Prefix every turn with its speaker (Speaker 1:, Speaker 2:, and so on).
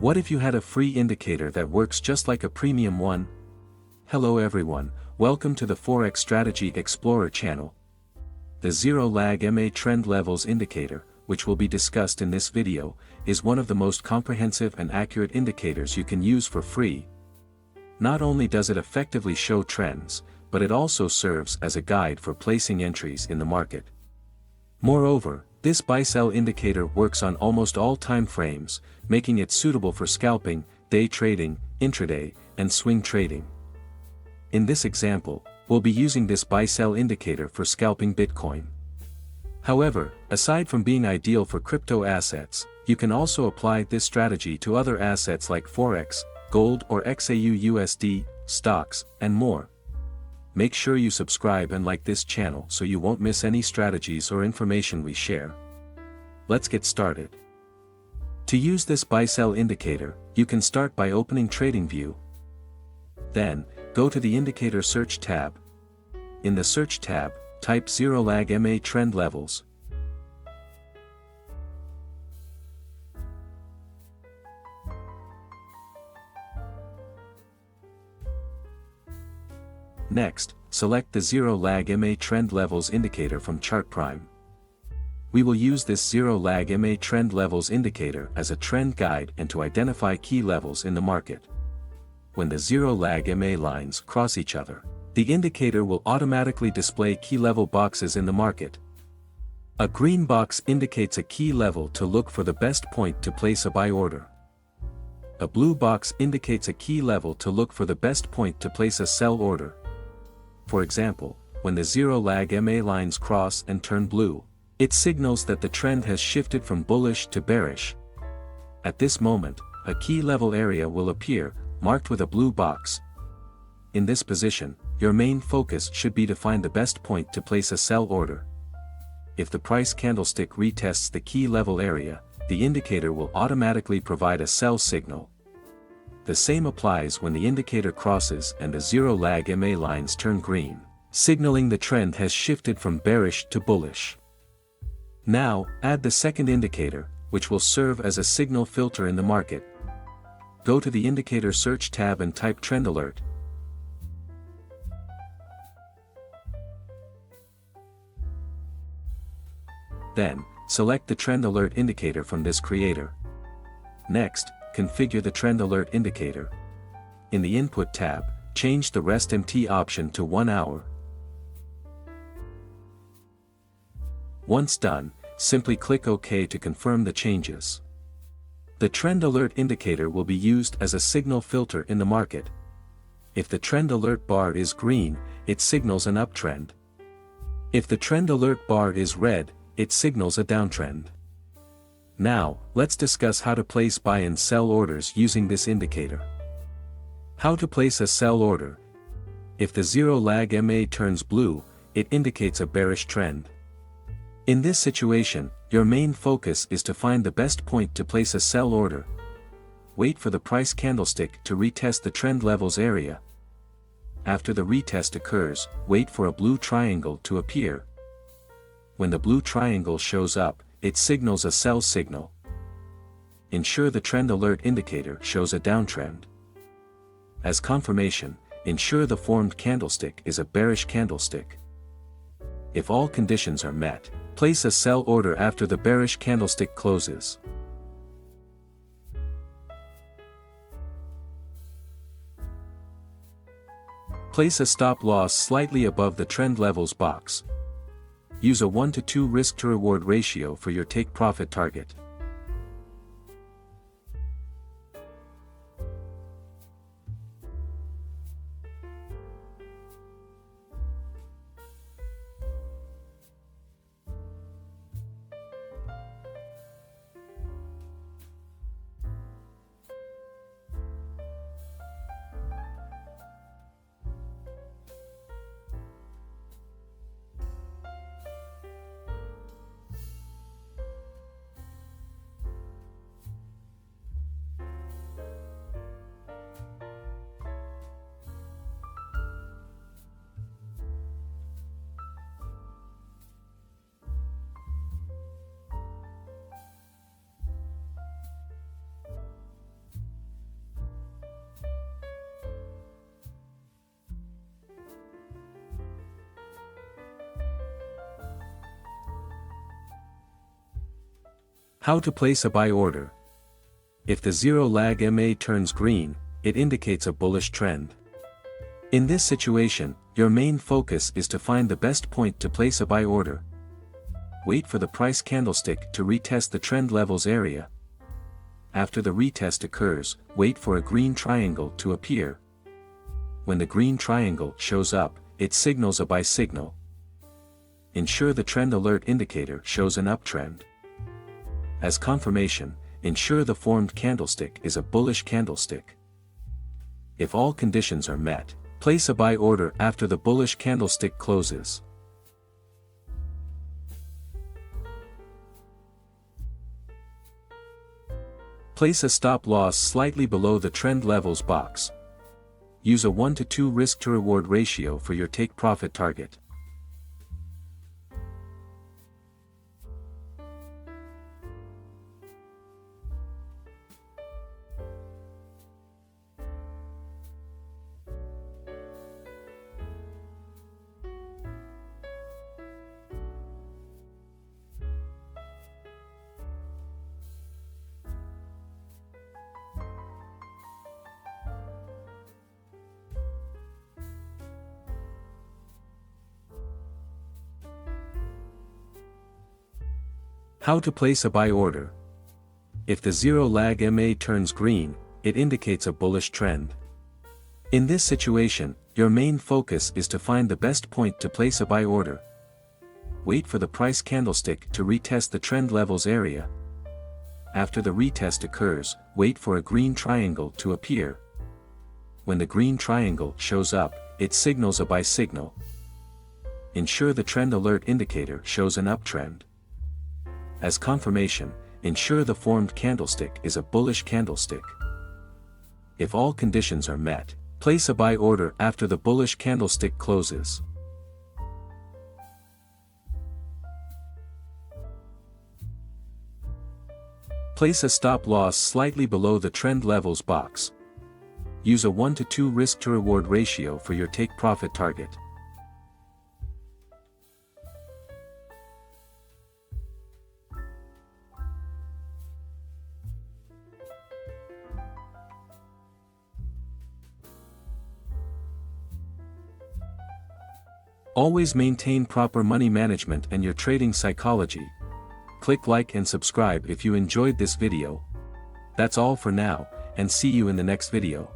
Speaker 1: What if you had a free indicator that works just like a premium one? Hello everyone, welcome to the Forex Strategy Explorer channel. The Zero Lag MA Trend Levels Indicator, which will be discussed in this video, is one of the most comprehensive and accurate indicators you can use for free. Not only does it effectively show trends, but it also serves as a guide for placing entries in the market. Moreover, this buy-sell indicator works on almost all time frames, making it suitable for scalping, day trading, intraday, and swing trading. In this example, we'll be using this buy-sell indicator for scalping Bitcoin. However, aside from being ideal for crypto assets, you can also apply this strategy to other assets like Forex, gold or XAU/USD, stocks, and more. Make sure you subscribe and like this channel so you won't miss any strategies or information we share. Let's get started. To use this buy-sell indicator, you can start by opening TradingView. Then, go to the Indicator Search tab. In the Search tab, type Zero Lag MA Trend Levels. Next, select the Zero Lag MA Trend Levels indicator from ChartPrime. We will use this Zero Lag MA Trend Levels indicator as a trend guide and to identify key levels in the market. When the Zero Lag MA lines cross each other, the indicator will automatically display key level boxes in the market. A green box indicates a key level to look for the best point to place a buy order. A blue box indicates a key level to look for the best point to place a sell order. For example, when the Zero Lag MA lines cross and turn blue, it signals that the trend has shifted from bullish to bearish. At this moment, a key level area will appear, marked with a blue box. In this position, your main focus should be to find the best point to place a sell order. If the price candlestick retests the key level area, the indicator will automatically provide a sell signal. The same applies when the indicator crosses and the Zero Lag MA lines turn green, signaling the trend has shifted from bearish to bullish. Now, add the second indicator, which will serve as a signal filter in the market. Go to the Indicator Search tab and type Trend Alert. Then, select the Trend Alert indicator from this creator. Next, configure the Trend Alert indicator. In the Input tab, change the Rest MT option to 1 hour. Once done, simply click OK to confirm the changes. The Trend Alert indicator will be used as a signal filter in the market. If the Trend Alert bar is green, it signals an uptrend. If the Trend Alert bar is red, it signals a downtrend. Now, let's discuss how to place buy and sell orders using this indicator. How to place a sell order. If the Zero Lag MA turns blue, it indicates a bearish trend. In this situation, your main focus is to find the best point to place a sell order. Wait for the price candlestick to retest the trend levels area. After the retest occurs, wait for a blue triangle to appear. When the blue triangle shows up, it signals a sell signal. Ensure the Trend Alert indicator shows a downtrend. As confirmation, ensure the formed candlestick is a bearish candlestick. If all conditions are met, place a sell order after the bearish candlestick closes. Place a stop loss slightly above the trend levels box. Use a 1:2 risk-to-reward ratio for your take-profit target. How to place a buy order. If the zero lag MA turns green, it indicates a bullish trend. In this situation, your main focus is to find the best point to place a buy order. Wait for the price candlestick to retest the trend levels area. After the retest occurs, wait for a green triangle to appear. When the green triangle shows up, it signals a buy signal. Ensure the trend alert indicator shows an uptrend. As confirmation, ensure the formed candlestick is a bullish candlestick. If all conditions are met, place a buy order after the bullish candlestick closes. Place a stop loss slightly below the trend levels box. Use a 1 to 2 risk to reward ratio for your take profit target. How to place a buy order. If the zero lag MA turns green, it indicates a bullish trend. In this situation, your main focus is to find the best point to place a buy order. Wait for the price candlestick to retest the trend levels area. After the retest occurs, wait for a green triangle to appear. When the green triangle shows up, it signals a buy signal. Ensure the trend alert indicator shows an uptrend. As confirmation, ensure the formed candlestick is a bullish candlestick. If all conditions are met, place a buy order after the bullish candlestick closes. Place a stop loss slightly below the trend levels box. Use a 1 to 2 risk to reward ratio for your take profit target. Always maintain proper money management and your trading psychology. Click like and subscribe if you enjoyed this video. That's all for now, and see you in the next video.